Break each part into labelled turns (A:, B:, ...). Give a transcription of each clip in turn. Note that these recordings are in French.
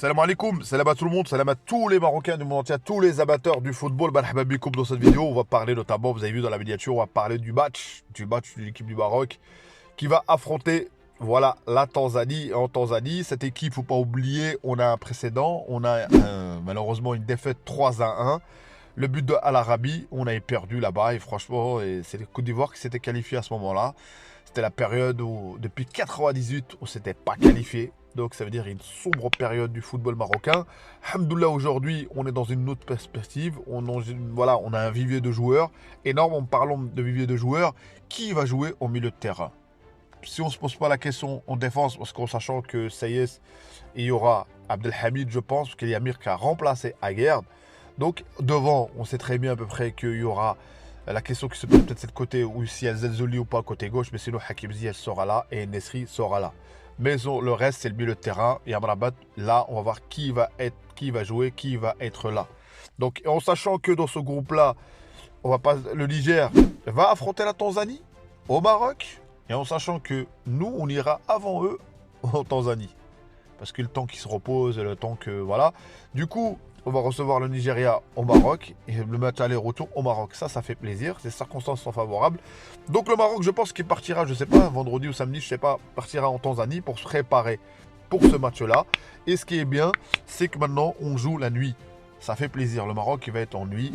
A: Salam alaikum, salam à tout le monde, salam à tous les Marocains du monde entier, à tous les amateurs du football. Marhaba bikoum. Dans cette vidéo, on va parler notamment, vous avez vu dans la miniature, on va parler du match de l'équipe du Maroc qui va affronter, voilà, la Tanzanie. En Tanzanie, cette équipe, faut pas oublier, on a un précédent, on a malheureusement une défaite 3-1. Le but de Al Arabi, on avait perdu là-bas et franchement, c'est le Côte d'Ivoire qui s'était qualifié à ce moment-là. C'était la période où, depuis 98, on ne s'était pas qualifié. Donc ça veut dire une sombre période du football marocain. Alhamdoulilah, aujourd'hui, on est dans une autre perspective. Voilà, on a un vivier de joueurs énorme. En parlant de vivier de joueurs, qui va jouer au milieu de terrain? Si on ne se pose pas la question en défense, parce qu'en sachant que ça y est, il y aura Abdelhamid, je pense, parce qu'il y a Mir qui a remplacé Aguerd. Donc devant, on sait très bien à peu près qu'il y aura la question qui se pose peut-être c'est de côté, ou si elle Zelzoli ou pas côté gauche, mais sinon Hakim Ziyech sera là et Nesri sera là. Mais le reste, c'est le milieu de terrain. Et Amrabat, là, on va voir qui va jouer, qui va être là. Donc, en sachant que dans ce groupe-là, le Niger va affronter la Tanzanie au Maroc. Et en sachant que nous, on ira avant eux en Tanzanie. Parce que le temps qu'ils se reposent, le temps que... Voilà. Du coup, on va recevoir le Nigeria au Maroc et le match aller-retour au Maroc. Ça fait plaisir. Les circonstances sont favorables. Donc le Maroc, je pense qu'il partira, je sais pas, vendredi ou samedi, je sais pas, partira en Tanzanie pour se préparer pour ce match-là. Et ce qui est bien, c'est que maintenant, on joue la nuit. Ça fait plaisir. Le Maroc, il va être en nuit,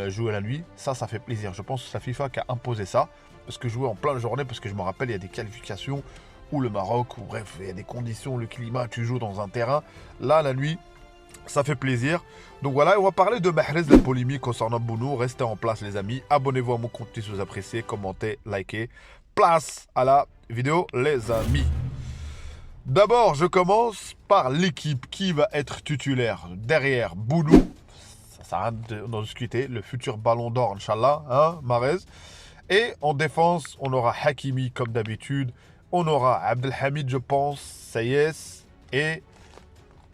A: jouer la nuit. Ça fait plaisir. Je pense que c'est la FIFA qui a imposé ça. Parce que jouer en pleine journée, parce que je me rappelle, il y a des qualifications où le Maroc, ou bref, il y a des conditions, le climat, tu joues dans un terrain. Là, la nuit, ça fait plaisir. Donc voilà, on va parler de Mahrez, la polémique concernant Bounou. Restez en place les amis. Abonnez-vous à mon compte si vous appréciez. Commentez, likez. Place à la vidéo les amis. D'abord, je commence par l'équipe qui va être titulaire. Derrière, Bounou. Ça sert à rien d'en discuter. Le futur ballon d'or, Inch'Allah. Hein, Mahrez. Et en défense, on aura Hakimi comme d'habitude. On aura Abdelhamid, je pense. Sayes. Et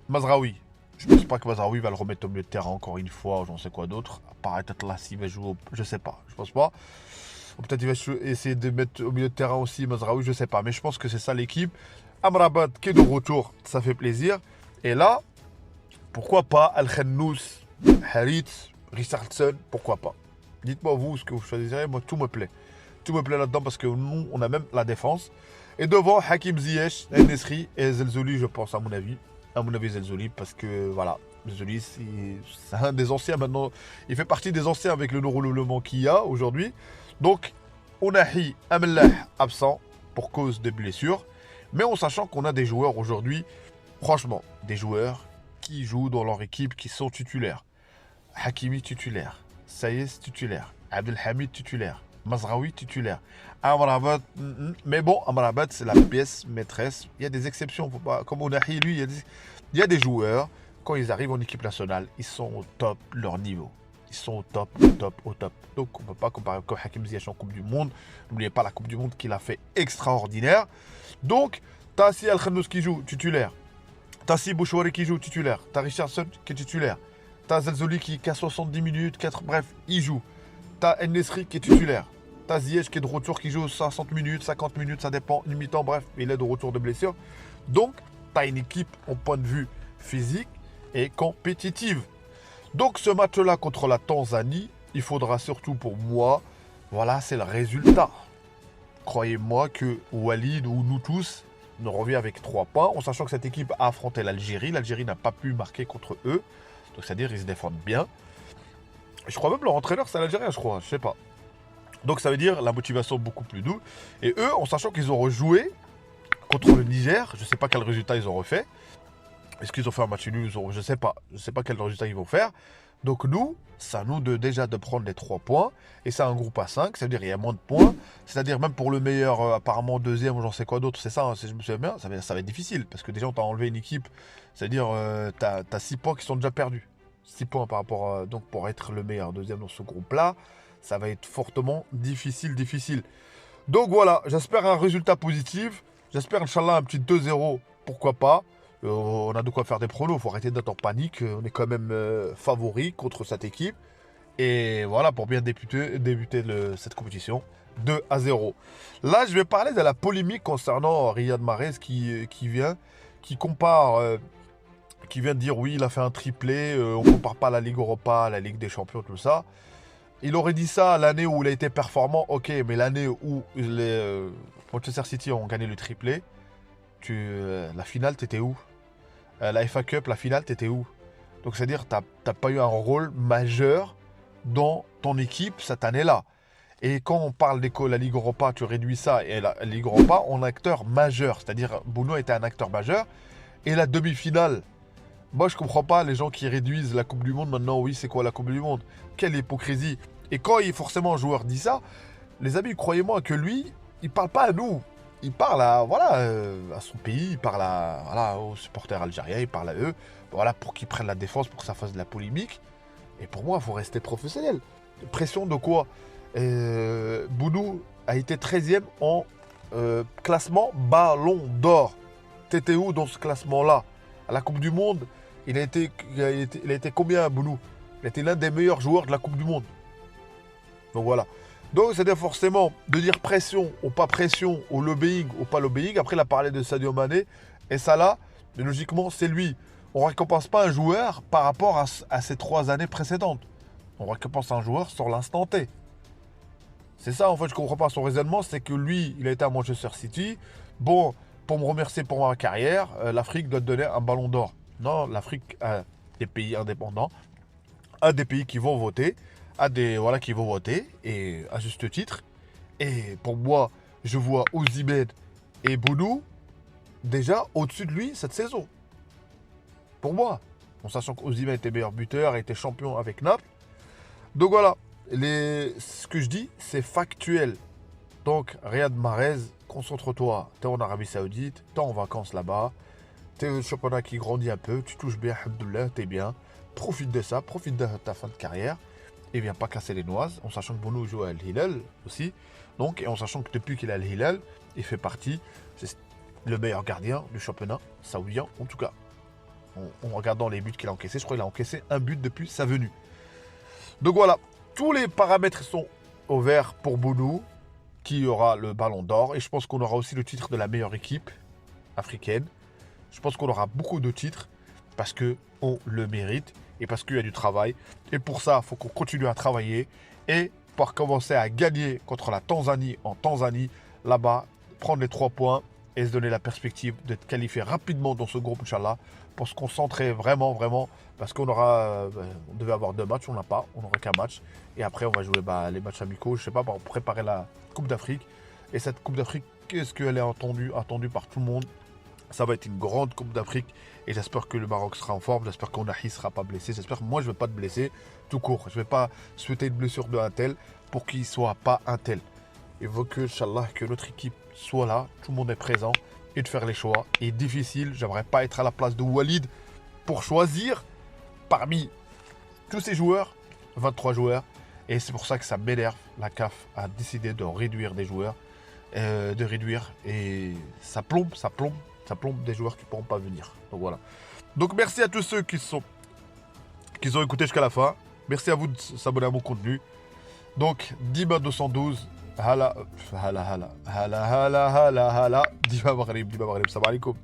A: Mazraoui. Je ne pense pas que Mazraoui va le remettre au milieu de terrain encore une fois, ou j'en sais quoi d'autre. Apparaître là s'il va jouer, je sais pas, je pense pas. Ou peut-être il va essayer de mettre au milieu de terrain aussi Mazraoui, je sais pas. Mais je pense que c'est ça l'équipe. Amrabat qui est de retour, ça fait plaisir. Et là, pourquoi pas Al-Khannous, Harit, Richardson, pourquoi pas. Dites-moi vous ce que vous choisirez, moi tout me plaît. Tout me plaît là-dedans parce que nous, on a même la défense. Et devant, Hakim Ziyech, Nesri et Zelzoli, je pense à mon avis. À mon avis, Zelzoli, parce que voilà, Zelzoli, c'est un des anciens maintenant. Il fait partie des anciens avec le renouvellement qu'il y a aujourd'hui. Donc, Ounahi Amellah absent pour cause de blessures. Mais en sachant qu'on a des joueurs aujourd'hui, franchement, des joueurs qui jouent dans leur équipe, qui sont titulaires. Hakimi titulaire, Sayes titulaire, Abdelhamid titulaire, Mazraoui titulaire, Amrabat, mais bon, Amrabat c'est la pièce maîtresse. Il y a des exceptions, faut pas, comme Ounahi, lui, il y a des joueurs, quand ils arrivent en équipe nationale, ils sont au top de leur niveau. Ils sont au top, au top, au top. Donc on ne peut pas comparer comme Hakim Ziyech en Coupe du Monde. N'oubliez pas la Coupe du Monde qu'il a fait extraordinaire. Donc, Tassi Al-Khannous qui joue titulaire. Tassi Bouchouari qui joue titulaire. T'as Richardson qui est titulaire. T'as Zelzoli qui a 70 minutes, bref, il joue. T'as Nesri qui est titulaire. T'as Ziyech qui est de retour, qui joue 60 minutes, 50 minutes, ça dépend, une mi-temps, bref, il est de retour de blessure. Donc, t'as une équipe en point de vue physique et compétitive. Donc, ce match-là contre la Tanzanie, il faudra surtout pour moi, voilà, c'est le résultat. Croyez-moi que Walid ou nous tous, nous revient avec 3 points, en sachant que cette équipe a affronté l'Algérie. L'Algérie n'a pas pu marquer contre eux. Donc, c'est-à-dire ils se défendent bien. Je crois même leur entraîneur, c'est l'Algérien, je crois. Je sais pas. Donc, ça veut dire la motivation beaucoup plus douce. Et eux, en sachant qu'ils ont rejoué contre le Niger, je sais pas quel résultat ils ont refait. Est-ce qu'ils ont fait un match nul? Je sais pas. Je sais pas quel résultat ils vont faire. Donc nous, c'est à nous déjà de prendre les 3 points. Et c'est un groupe à 5, ça veut dire qu'il y a moins de points. C'est-à-dire même pour le meilleur, apparemment deuxième ou j'en sais quoi d'autre, c'est ça, hein, si je me souviens bien, ça va être difficile. Parce que déjà on t'a enlevé une équipe, c'est-à-dire t'as 6 points qui sont déjà perdus. 6 points par rapport donc pour être le meilleur deuxième dans ce groupe-là, ça va être fortement difficile. Donc voilà, j'espère un résultat positif. J'espère, Inch'Allah, un petit 2-0, pourquoi pas. On a de quoi faire des pronos, il faut arrêter d'être en panique. On est quand même favori contre cette équipe. Et voilà, pour bien débuter cette compétition, 2-0. Là, je vais parler de la polémique concernant Riyad Mahrez qui compare qui vient de dire oui, il a fait un triplé, on ne compare pas la Ligue Europa, à la Ligue des Champions, tout ça. Il aurait dit ça l'année où il a été performant, ok, mais l'année où les Manchester City ont gagné le triplé, la finale, t'étais où? La FA Cup, la finale, t'étais où? Donc c'est-à-dire t'as pas eu un rôle majeur dans ton équipe cette année-là. Et quand on parle de la Ligue Europa, tu réduis ça et la Ligue Europa en acteur majeur. C'est-à-dire Bruno était un acteur majeur. Et la demi-finale, moi je comprends pas les gens qui réduisent la Coupe du Monde maintenant. Oui, c'est quoi la Coupe du Monde? Quelle hypocrisie. Et quand forcément un joueur dit ça, les amis, croyez-moi que lui, il parle pas à nous. Il parle à, à son pays, il parle aux supporters algériens, il parle à eux, voilà, pour qu'ils prennent la défense, pour que ça fasse de la polémique. Et pour moi, il faut rester professionnel. Pression de quoi? Bounou a été 13e en classement Ballon d'Or. T'étais où dans ce classement-là? À la Coupe du Monde, il a été combien, Bounou? Il a été l'un des meilleurs joueurs de la Coupe du Monde. Donc voilà. Donc c'était forcément de dire pression ou pas pression, ou lobbying ou pas lobbying. Après, il a parlé de Sadio Mané et Salah. Mais logiquement, c'est lui. On ne récompense pas un joueur par rapport à ses 3 années précédentes. On récompense un joueur sur l'instant T. C'est ça, en fait, je ne comprends pas son raisonnement. C'est que lui, il a été à Manchester City. Bon, pour me remercier pour ma carrière, l'Afrique doit te donner un ballon d'or. Non, l'Afrique a des pays indépendants, a des pays qui vont voter, qui vont voter, et à juste titre. Et pour moi, je vois Osimhen et Bounou déjà au-dessus de lui cette saison. Pour moi, en sachant qu'Osimhen était meilleur buteur, était champion avec Naples. Donc voilà, ce que je dis, c'est factuel. Donc, Riyad Mahrez, concentre-toi. T'es en Arabie Saoudite, t'es en vacances là-bas, t'es un championnat qui grandit un peu, tu touches bien, alhamdoulilah, t'es bien. Profite de ça, profite de ta fin de carrière. Et viens pas casser les noises, en sachant que Bounou joue à Al-Hilal aussi. Donc, et en sachant que depuis qu'il est à Al-Hilal, il fait partie, c'est le meilleur gardien du championnat saoudien, en tout cas. En regardant les buts qu'il a encaissés, je crois qu'il a encaissé un but depuis sa venue. Donc voilà, tous les paramètres sont au vert pour Bounou, qui aura le ballon d'or. Et je pense qu'on aura aussi le titre de la meilleure équipe africaine. Je pense qu'on aura beaucoup de titres parce qu'on le mérite et parce qu'il y a du travail. Et pour ça, il faut qu'on continue à travailler et pour commencer à gagner contre la Tanzanie en Tanzanie, là-bas, prendre les 3 points et se donner la perspective d'être qualifié rapidement dans ce groupe, Inch'Allah, pour se concentrer vraiment, parce qu'on on devait avoir 2 matchs, on n'a pas, on n'aura qu'un match. Et après, on va jouer les matchs amicaux, je sais pas, pour préparer la Coupe d'Afrique. Et cette Coupe d'Afrique, qu'est-ce qu'elle est attendue par tout le monde? Ça va être une grande Coupe d'Afrique et j'espère que le Maroc sera en forme, j'espère qu'Ounahi ne sera pas blessé, j'espère que moi je ne vais pas te blesser tout court. Je ne vais pas souhaiter une blessure d'un tel pour qu'il ne soit pas un tel. Il faut que, Inch'Allah, que notre équipe soit là, tout le monde est présent et de faire les choix. Et difficile, j'aimerais pas être à la place de Walid pour choisir parmi tous ces joueurs, 23 joueurs. Et c'est pour ça que ça m'énerve, la CAF a décidé de réduire des joueurs, et ça plombe des joueurs qui ne pourront pas venir. Donc voilà. Donc merci à tous ceux qui ont écouté jusqu'à la fin. Merci à vous de s'abonner à mon contenu. Donc Diba 212, hala, Diba Maghrib, salam alaikum.